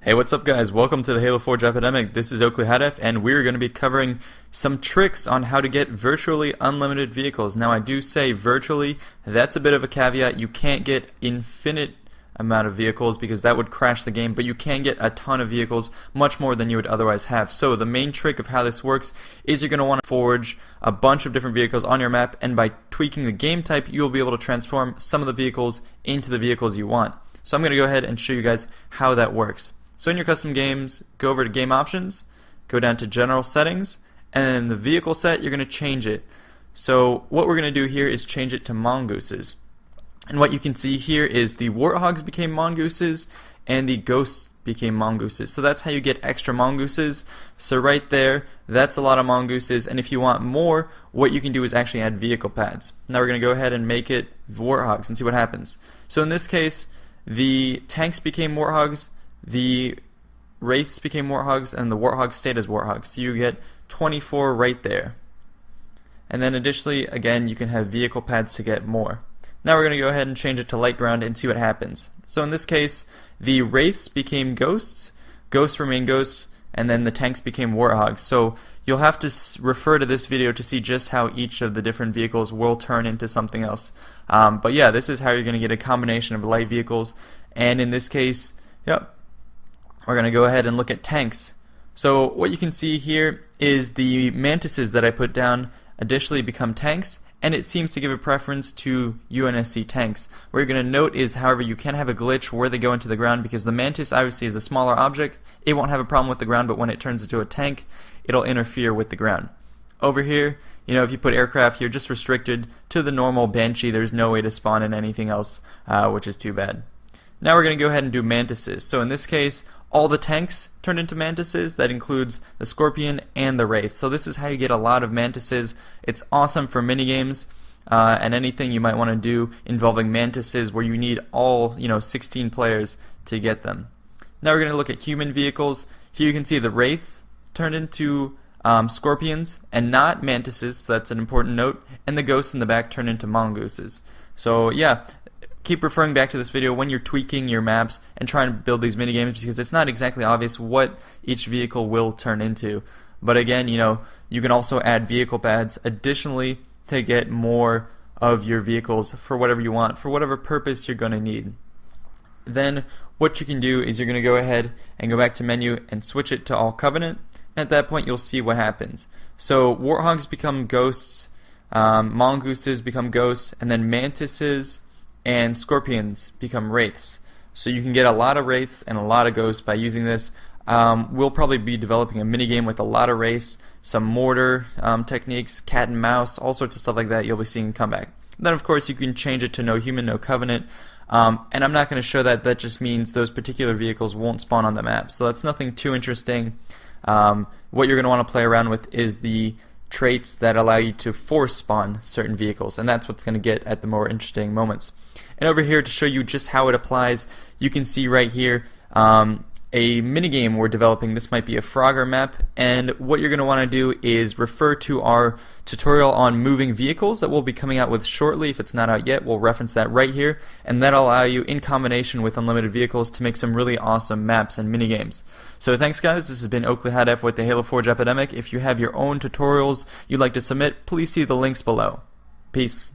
Hey, what's up guys? Welcome to the HaloForgeEpidemic. This is TheHaloForgeEpidemic, and we're going to be covering some tricks on how to get virtually unlimited vehicles. Now I do say virtually, that's a bit of a caveat. You can't get infinite amount of vehicles because that would crash the game, but you can get a ton of vehicles, much more than you would otherwise have. So the main trick of how this works is you're going to want to forge a bunch of different vehicles on your map, and by tweaking the game type, you'll be able to transform some of the vehicles into the vehicles you want. So I'm going to go ahead and show you guys how that works. So in your custom games, go over to Game Options, go down to General Settings, and then in the vehicle set, you're going to change it. So what we're going to do here is change it to Mongooses. And what you can see here is the Warthogs became Mongooses, and the Ghosts became Mongooses. So that's how you get extra Mongooses. So right there, that's a lot of Mongooses, and if you want more, what you can do is actually add vehicle pads. Now we're going to go ahead and make it Warthogs and see what happens. So in this case, the tanks became Warthogs, the Wraiths became Warthogs, and the Warthogs stayed as Warthogs. So you get 24 right there. And then additionally, again, you can have vehicle pads to get more. Now we're going to go ahead and change it to light ground and see what happens. So in this case, the Wraiths became Ghosts, Ghosts remain Ghosts, and then the tanks became Warthogs. So you'll have to refer to this video to see just how each of the different vehicles will turn into something else. But yeah, this is how you're going to get a combination of light vehicles. And in this case, yep, we're going to go ahead and look at tanks. So what you can see here is the Mantises that I put down additionally become tanks, and it seems to give a preference to UNSC tanks. What you're going to note is, however, you can have a glitch where they go into the ground because the Mantis obviously is a smaller object. It won't have a problem with the ground, but when it turns into a tank, it'll interfere with the ground. Over here, if you put aircraft, you're just restricted to the normal Banshee. There's no way to spawn in anything else, which is too bad. Now we're going to go ahead and do Mantises. So in this case, all the tanks turn into Mantises. That includes the Scorpion and the Wraith. So this is how you get a lot of Mantises. It's awesome for minigames and anything you might want to do involving Mantises where you need all 16 players to get them. Now we're going to look at human vehicles. Here you can see the Wraiths turned into Scorpions and not Mantises, so that's an important note, and the Ghosts in the back turn into Mongooses. So yeah, keep referring back to this video when you're tweaking your maps and trying to build these minigames because it's not exactly obvious what each vehicle will turn into. But again, you can also add vehicle pads additionally to get more of your vehicles for whatever you want, for whatever purpose you're going to need. Then what you can do is you're going to go ahead and go back to menu and switch it to all Covenant, and at that point you'll see what happens. So Warthogs become Ghosts, Mongooses become Ghosts, and then Mantises and Scorpions become Wraiths. So you can get a lot of Wraiths and a lot of Ghosts by using this. We'll probably be developing a minigame with a lot of Wraiths, some mortar techniques, cat and mouse, all sorts of stuff like that you'll be seeing come back. Then of course you can change it to no human, no covenant. And I'm not going to show that. That just means those particular vehicles won't spawn on the map. So that's nothing too interesting. What you're going to want to play around with is the traits that allow you to force spawn certain vehicles, and that's what's going to get at the more interesting moments. And over here to show you just how it applies, you can see right here a minigame we're developing. This might be a Frogger map, and what you're going to want to do is refer to our tutorial on moving vehicles that we'll be coming out with shortly. If it's not out yet, we'll reference that right here, and that'll allow you, in combination with unlimited vehicles, to make some really awesome maps and minigames. So thanks guys, this has been TheHaloForgeEpidemic with the HaloForgeEpidemic. If you have your own tutorials you'd like to submit, please see the links below. Peace.